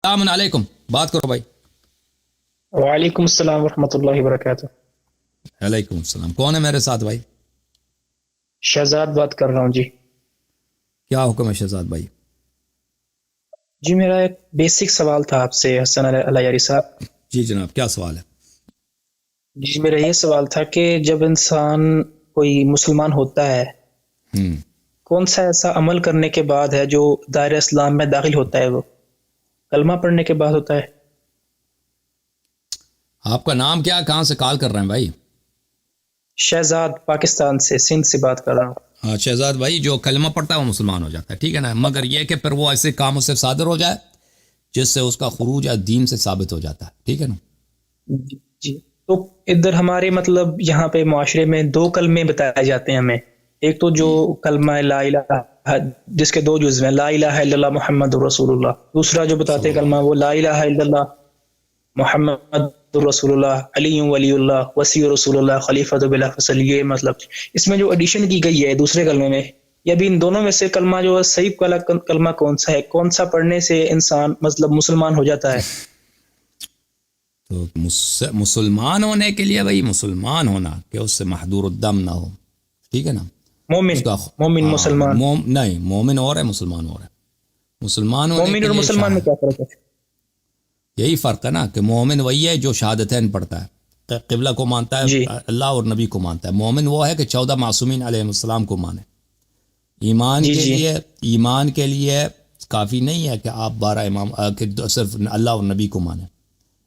السلام علیکم، بات کرو بھائی۔ وعلیکم السلام ورحمۃ اللہ وبرکاتہ۔ وعلیکم السلام، کون ہے میرے ساتھ بھائی؟ شہزاد بات کر رہا ہوں جی۔ کیا حکم ہے شہزاد بھائی؟ جی میرا ایک بیسک سوال تھا آپ سے حسن علیاری صاحب۔ جی جناب، کیا سوال ہے؟ جی میرا یہ سوال تھا کہ جب انسان کوئی مسلمان ہوتا ہے کون سا ایسا عمل کرنے کے بعد ہے جو دائرہ اسلام میں داخل ہوتا ہے؟ وہ کلمہ پڑھنے کے بعد ہوتا ہے۔ آپ کا نام کیا، کہاں سے کال کر رہے ہیں بھائی؟ شہزاد پاکستان سے، سندھ سے بات کر رہا ہوں۔ ہاں شہزاد بھائی، جو کلمہ پڑھتا ہے وہ مسلمان ہو جاتا ہے، ٹھیک ہے نا، مگر یہ کہ پھر وہ ایسے کاموں سے صادر ہو جائے جس سے اس کا خروج دین سے ثابت ہو جاتا ہے، ٹھیک ہے نا۔ جی تو ادھر ہمارے مطلب یہاں پہ معاشرے میں دو کلمے بتائے جاتے ہیں ہمیں، ایک تو جو کلمہ لا الہ جس کے دو جزو ہیں، لا الہ الا اللہ محمد رسول اللہ، دوسرا جو بتاتے ہیں کلمہ وہ لا الہ الا اللہ محمد رسول اللہ علی ولی اللہ وسیع رسول اللہ خلیفۃ بلا فصل۔ یہ مطلب اس میں جو ایڈیشن کی گئی ہے دوسرے کلمے میں، یا بھی ان دونوں میں سے کلمہ جو صحیح والا کلمہ کون سا ہے، کون سا پڑھنے سے انسان مطلب مسلمان ہو جاتا ہے؟ تو مسلمان ہونے کے لیے بھائی، مسلمان ہونا کہ اس سے محدور الدم نہ ہو، ٹھیک ہے نا۔ مومن مسلمان نہیں، مومن اور ہے، مسلمان اور ہے۔ مسلمان ہونے مومن کے اور لیے مسلمان میں کیا فرق ہے؟ یہی فرق ہے نا کہ مومن وہی ہے جو شہادتین پڑھتا ہے، قبلہ کو مانتا ہے، جی اللہ اور نبی کو مانتا ہے۔ مومن وہ ہے کہ 14 معصومین علیہ السلام کو مانے۔ ایمان کے لیے کافی نہیں ہے کہ آپ 12 امام کہ صرف اللہ اور نبی کو مانیں۔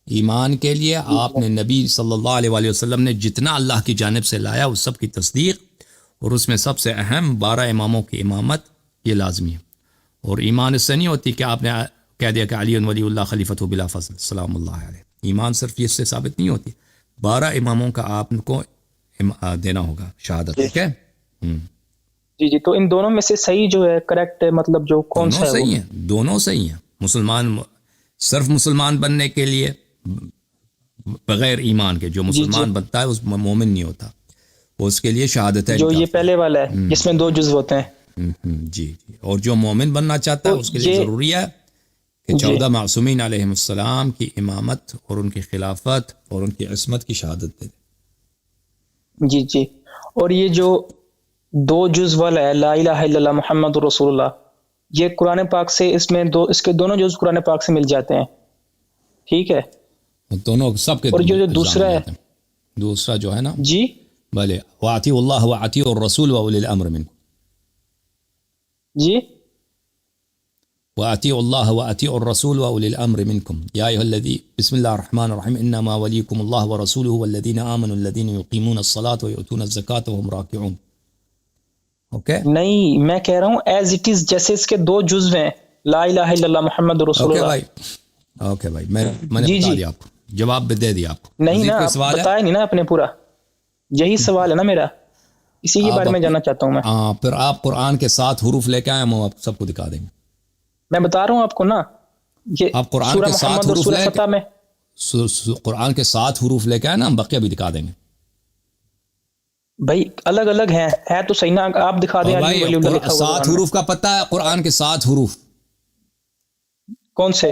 ایمان کے لیے آپ نے نبی صلی اللہ علیہ وآلہ وسلم نے جتنا اللہ کی جانب سے لایا اس سب کی تصدیق، اور اس میں سب سے اہم 12 اماموں کی امامت، یہ لازمی ہے۔ اور ایمان اس سے نہیں ہوتی کہ آپ نے کہہ دیا کہ علی ولی اللہ خلیفۃ بلا فضل سلام اللہ علیہ۔ ایمان صرف اس سے ثابت نہیں ہوتی، 12 اماموں کا آپ کو دینا ہوگا شہادت، ٹھیک ہے۔ جی تو ان دونوں میں سے صحیح جو ہے، کریکٹ مطلب جو کون سا ہے؟ صحیح ہیں، دونوں صحیح ہیں۔ مسلمان صرف مسلمان بننے کے لیے بغیر ایمان کے جو مسلمان بنتا ہے اس مومن نہیں ہوتا، اس کے لیے شہادت ہے جو یہ پہلے والا ہے جس میں دو جزو ہوتے ہیں۔ جی اور جو مومن بننا چاہتا ہے اس کے لیے ضروری ہے کہ 14 معصومین علیہ السلام کی امامت اور ان کی خلافت اور ان کی عصمت کی شہادت دے دے۔ جی اور یہ جو دو جز والا ہے لا الہ الا اللہ محمد رسول اللہ، یہ قرآن پاک سے اس کے دونوں جز قرآن پاک سے مل جاتے ہیں، ٹھیک ہے، دونوں سب کے۔ اور جو دوسرا ہے، دوسرا جو ہے نا، جی بھلے واطیعوا اللہ واطیعوا الرسول واولی الامر منکم، جی واطیعوا اللہ واطیعوا الرسول واولی الامر منکم یا ایھا الذی بسم اللہ الرحمن الرحیم انما ولیکم اللہ ورسولہ والذین آمنوا الذین یقیمون الصلاۃ ویؤتون الزکاۃ وهم راکعون۔ نہیں، میں کہہ رہا ہوں ایز اٹ از، جیسے اس کے دو جزو ہیں لا الہ الا اللہ محمد رسول اللہ۔ اوکے بھائی، میں نے بتا دیا آپ کو، جواب بھی دے دیا آپ کو۔ نہیں نا، بتایا نہیں نا آپ نے پورا، یہی سوال ہے نا میرا، اسی کے بارے میں جاننا چاہتا ہوں میں۔ ہاں پھر آپ قرآن کے 7 حروف لے کے آئے، ہم آپ سب کو دکھا دیں گے۔ میں بتا رہا ہوں آپ کو نا، یہ آپ قرآن سورہ کے 7 محمد اور حروف سورہ فتح میں، قرآن کے 7 حروف لے کے آئے نا، ہم بقیہ بھی دکھا دیں گے۔ بھائی الگ الگ ہیں، ہے تو صحیح نا، آپ دکھا دیں۔ 7 حروف کا پتہ ہے قرآن کے 7 حروف کون سے؟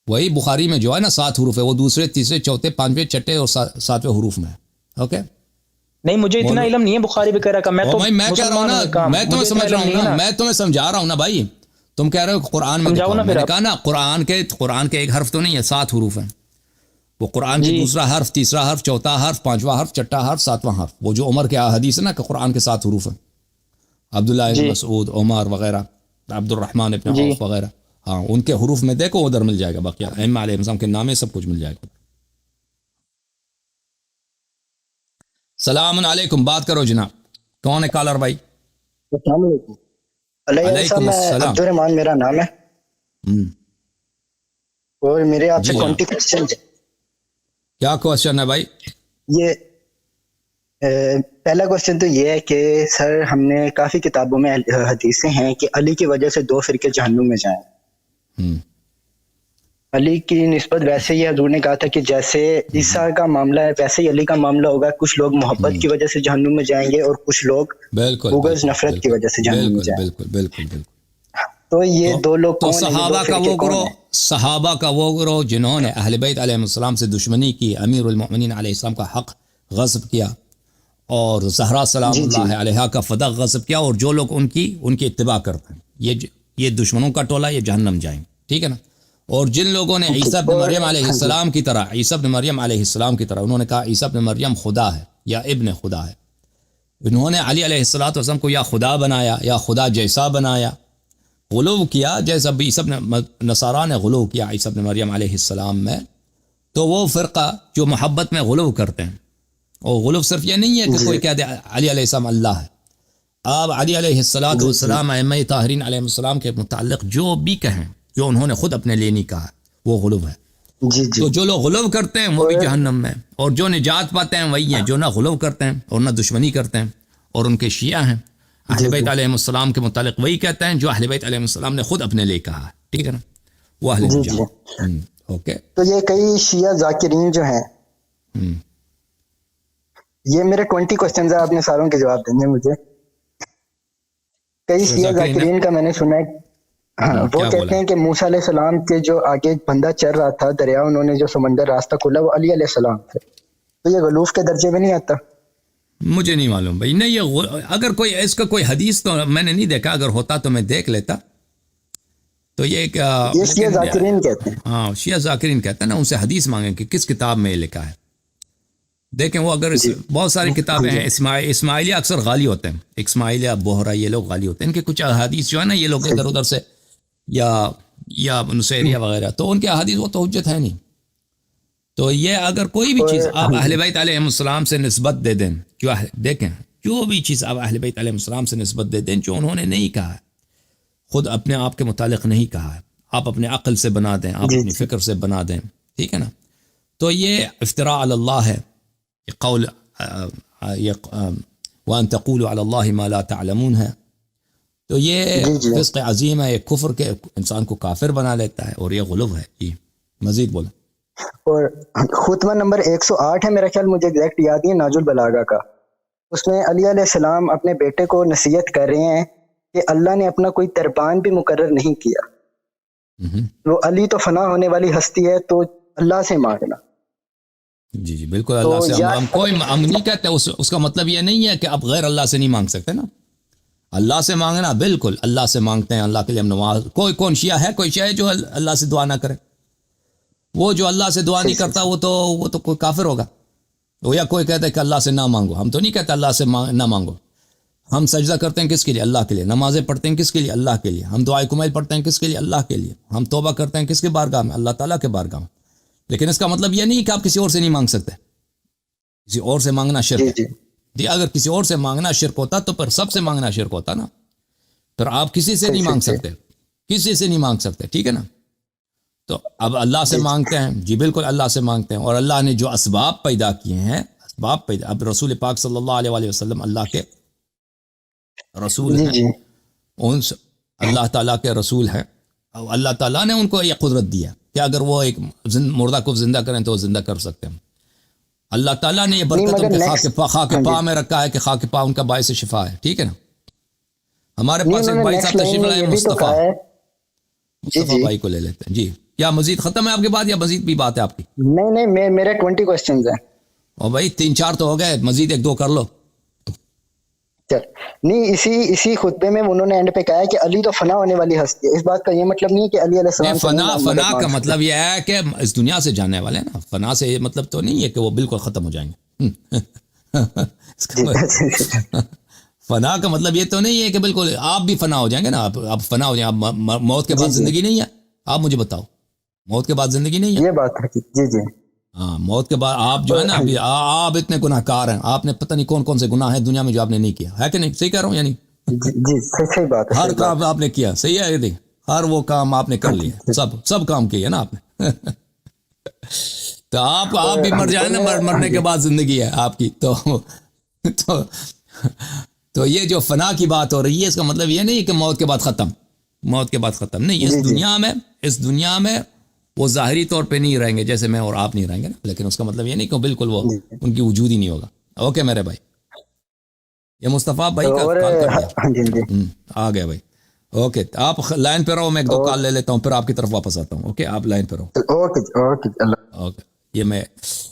وہی بخاری میں جو ہے نا 7 حروف ہے، وہ دوسرے تیسرے چوتھے پانچویں چھٹے اور 7ویں حروف میں ہے۔ اوکے، نہیں مجھے اتنا علم نہیں ہے بخاری وغیرہ کا، میں تو میں کہہ رہا ہوں نا، میں تمہیں سمجھ رہا ہوں نا، میں تمہیں سمجھا رہا ہوں نا بھائی، تم کہہ رہے ہو قرآن میں دکھاؤ، میں نے کہا نا قرآن کے ایک حرف تو نہیں ہے، 7 حروف ہیں، وہ قرآن کی دوسرا حرف، تیسرا حرف، چوتھا حرف، پانچواں حرف، چھٹا حرف، 7واں حرف، وہ جو عمر کے حدیث ہے نا کہ قرآن کے 7 حروف ہیں، عبداللہ بن مسعود، عمر وغیرہ، عبد الرحمن ابن عوف وغیرہ، ہاں ان کے حروف میں دیکھو، ادھر مل جائے گا، باقی ائمہ علیہ السلام کے نامے سب کچھ مل جائے گا۔ السلام علیکم، بات کرو جناب، کون ہے کالر بھائی؟ السلام علیکم۔ علیکم السلام، عبد الرحمان میرا نام ہے، اور میرے آپ سے کونٹی کوسچن ہے۔ کیا کوسچن ہے بھائی؟ یہ پہلا کوسچن تو یہ ہے کہ سر ہم نے کافی کتابوں میں حدیثیں ہیں کہ علی کی وجہ سے 2 فرقے جہنم میں جائیں۔ علی کی نسبت ویسے ہی حضور نے کہا تھا کہ جیسے عیسیٰ کا معاملہ ہے ویسے ہی علی کا معاملہ ہوگا، کچھ لوگ محبت کی وجہ سے جہنم میں جائیں گے اور کچھ لوگ بغض نفرت کی وجہ سے جہنم میں جائیں گے۔ بالکل۔ تو یہ دو لوگ تو کون ہیں؟ یہ دو صحابہ کا فرقے وہ کون گروہ، ہیں؟ صحابہ کا وہ گروہ جنہوں نے اہل بیت علیہ السلام سے دشمنی کی، امیر المؤمنین علیہ السلام کا حق غصب کیا، اور زہرا سلام جی جی اللہ علیہا کا فدق غصب کیا، اور جو لوگ ان کی اتباع کرتے ہیں یہ دشمنوں کا ٹولہ، یہ جہنم جائیں، ٹھیک ہے نا۔ اور جن لوگوں نے عیسیٰ ابن مریم علیہ السلام کی طرح، عیسیٰ ابن مریم علیہ السلام کی طرح انہوں نے کہا عیسیٰ ابن مریم خدا ہے یا ابن خدا ہے، انہوں نے علی علیہ السلام کو یا خدا بنایا یا خدا جیسا بنایا، غلو کیا، جیسا عیسیٰ ابن نصارہ نے غلو کیا عیسیٰ ابن مریم علیہ السلام میں، تو وہ فرقہ جو محبت میں غلو کرتے ہیں، اور غلو صرف یہ نہیں ہے کہ کوئی کہہ دے علی علیہ السلام اللہ ہے، آپ علی علیہ السلام ائمہ طاہرین علیہ السلام کے متعلق جو بھی کہیں، جو انہوں نے خود اپنے لیے نہیں کہا، وہ غلو ہے۔ جی جی تو جو لوگ غلو کرتے ہیں وہ بھی جہنم میں، اور جو نجات پاتے ہیں وہی ہیں جو نہ غلو کرتے ہیں اور نہ دشمنی کرتے ہیں، اور ان کے شیعہ ہیں اہل بیت علیہ السلام کے متعلق وہی کہتے ہیں جو اہل بیت علیہ السلام نے خود اپنے لیے کہا ہے، ٹھیک ہے نا، وہ اہل جی نجات۔ اوکے، تو یہ کئی شیعہ ذاکرین جو ہیں، یہ میرے 20 کوسچنز ہیں، آپ نے ساروں کے جواب دیں گے مجھے۔ کئی شیعہ ذاکرین کا میں نے سنا ہے، ہاں، وہ کہتے ہیں کہ موسیٰ علیہ السلام کے جو آگے ایک بندہ چل رہا تھا دریا، انہوں نے جو سمندر راستہ کھولا وہ علی علیہ السلام تھے، تو یہ غلوف کے درجے میں نہیں آتا؟ مجھے نہیں معلوم بھائی، نہیں یہ اگر کوئی اس کا کوئی حدیث تو میں نے نہیں دیکھا، اگر ہوتا تو میں دیکھ لیتا۔ تو یہ شیعہ ذاکرین کہتے ہیں، ہاں شیعہ ذاکرین کہتے ہیں نا، ان سے حدیث مانگیں کہ کس کتاب میں یہ لکھا ہے۔ دیکھیں وہ اگر بہت ساری کتابیں ہیں، اسماعیلیہ اکثر غالی ہوتے ہیں، اسماعیلیہ بوہرا یہ لوگ غالی ہوتے ہیں، ان کے کچھ احادیث جو ہے نا یہ لوگ ادھر ادھر سے یا نصیریہ وغیرہ، تو ان کے احادیث وہ تو حجت ہے نہیں۔ تو یہ اگر کوئی بھی چیز آپ اہل بیت علیہ السلام سے نسبت دے دیں، دیکھیں جو بھی چیز آپ اہل بیت علیہ السلام سے نسبت دے دیں جو انہوں نے نہیں کہا ہے، خود اپنے آپ کے متعلق نہیں کہا ہے، آپ اپنے عقل سے بنا دیں، آپ اپنی فکر سے بنا دیں، ٹھیک ہے نا، تو یہ افتراء علی اللہ ہے، یہ قول وَأَن تَقُولُوا عَلَى اللَّهِ مَا لَا تَعْلَمُونَ ہے، تو یہ فسق عظیم ہے، یہ کفر کے انسان کو کافر بنا لیتا ہے، اور یہ غلو ہے۔ جی مزید بولیں۔ اور خطبہ نمبر 108 ہے میرا خیال، مجھے ایگزیکٹ یاد نہیں ہے، ناج البلاغہ کا، اس میں علی علیہ السلام اپنے بیٹے کو نصیحت کر رہے ہیں کہ اللہ نے اپنا کوئی تربان بھی مقرر نہیں کیا، وہ علی تو فنا ہونے والی ہستی ہے، تو اللہ سے مانگنا۔ جی جی بالکل، اللہ سے ہم کوئی نہیں کہتے، اس کا مطلب یہ نہیں ہے کہ آپ غیر اللہ سے نہیں مانگ سکتے نا، اللہ سے مانگنا بالکل، اللہ سے مانگتے ہیں، اللہ کے لیے ہم نماز، کون شیعہ ہے، کوئی شیعہ ہے جو اللہ سے دعا نہ کرے؟ وہ جو اللہ سے دعا نہیں کرتا وہ تو کوئی کافر ہوگا، وہ یا کوئی کہتا ہے کہ اللہ سے نہ مانگو، ہم تو نہیں کہتے اللہ سے نہ مانگو، ہم سجدہ کرتے ہیں کس کے لیے؟ اللہ کے لیے، نمازیں پڑھتے ہیں کس کے لیے؟ اللہ کے لیے، ہم دعائے کمیل پڑھتے ہیں کس کے لیے؟ اللہ کے لیے، ہم توبہ کرتے ہیں کس کے بارگاہ میں؟ اللہ تعالیٰ کے بارگاہ میں۔ لیکن اس کا مطلب یہ نہیں کہ آپ کسی اور سے نہیں مانگ سکتے، کسی اور سے مانگنا شرک ہے۔ جی اگر کسی اور سے مانگنا شرک ہوتا تو پھر سب سے مانگنا شرک ہوتا نا، پھر آپ کسی سے نہیں مانگ سکتے، کسی سے نہیں مانگ سکتے، ٹھیک ہے نا۔ تو اب اللہ سے مانگتے ہیں، جی بالکل اللہ سے مانگتے ہیں، اور اللہ نے جو اسباب پیدا کیے ہیں، اسباب پیدا، اب رسول پاک صلی اللہ علیہ وآلہ وسلم اللہ کے رسول ہیں، اللہ تعالیٰ کے رسول ہیں، اور اللہ تعالیٰ نے ان کو یہ قدرت دی ہے کہ اگر وہ ایک مردہ کو زندہ کریں تو وہ زندہ کر سکتے ہیں۔ اللہ تعالیٰ نے یہ برکت ان کے خاک پا میں رکھا ہے کہ خاک پا ان کا باعث شفا ہے، ٹھیک ہے نا۔ ہمارے پاس ایک بھائی صاحب تشریف لائے، مصطفیٰ بھائی کو لے لیتے ہیں۔ جی کیا مزید ختم ہے آپ کے بعد یا مزید بھی بات ہے آپ کی؟ نہیں میرے 20 کوسچنز ہیں، اور بھائی 3-4 تو ہو گئے، مزید 1-2 کر لو۔ نہیں اسی خطبے میں انہوں نے اینڈ پہ کہا ہے کہ علی تو فنا ہونے والی ہستی ہے، اس بات کا یہ مطلب نہیں ہے کہ علی علیہ السلام فنا کا مطلب یہ ہے کہ اس دنیا سے جانے والے نا، فنا سے یہ مطلب تو نہیں ہے کہ وہ بالکل ختم ہو جائیں گے۔ فنا کا مطلب یہ تو نہیں ہے کہ بالکل آپ بھی فنا ہو جائیں گے نا، آپ فنا ہو جائیں، آپ موت کے بعد زندگی نہیں ہے؟ آپ مجھے بتاؤ، موت کے بعد زندگی نہیں ہے؟ یہ بات ہے، جی ہاں، موت کے بعد آپ جو ہے نا، آپ اتنے گناہ کار ہیں، آپ نے پتہ نہیں کون سے گناہ ہیں دنیا میں جو آپ نے نہیں کیا ہے، کہ نہیں؟ صحیح کہہ رہا ہوں یعنی؟ جی صحیح بات ہے، ہر کام آپ نے کیا، صحیح ہے کہ ہر وہ کام آپ نے کر لیا، سب کام کیے نا آپ نے۔ تو آپ بھی مر جائیں نا، مرنے کے بعد زندگی ہے آپ کی، تو یہ جو فنا کی بات ہو رہی ہے، اس کا مطلب یہ نہیں کہ موت کے بعد ختم، موت کے بعد ختم نہیں، اس دنیا میں وہ ظاہری طور پہ نہیں رہیں گے، جیسے میں اور آپ نہیں رہیں گے نا، لیکن اس کا مطلب یہ نہیں کہ بالکل وہ ان کی وجود ہی نہیں ہوگا۔ اوکے میرے بھائی، یہ مصطفیٰ بھائی کا کال کر دیا، آ گیا بھائی۔ اوکے آپ لائن پہ رہو, میں ایک دو کال لے لیتا ہوں, پھر آپ کی طرف واپس آتا ہوں. اوکے آپ لائن پہ رہو. اوکے اوکے اللہ. اوکے یہ میں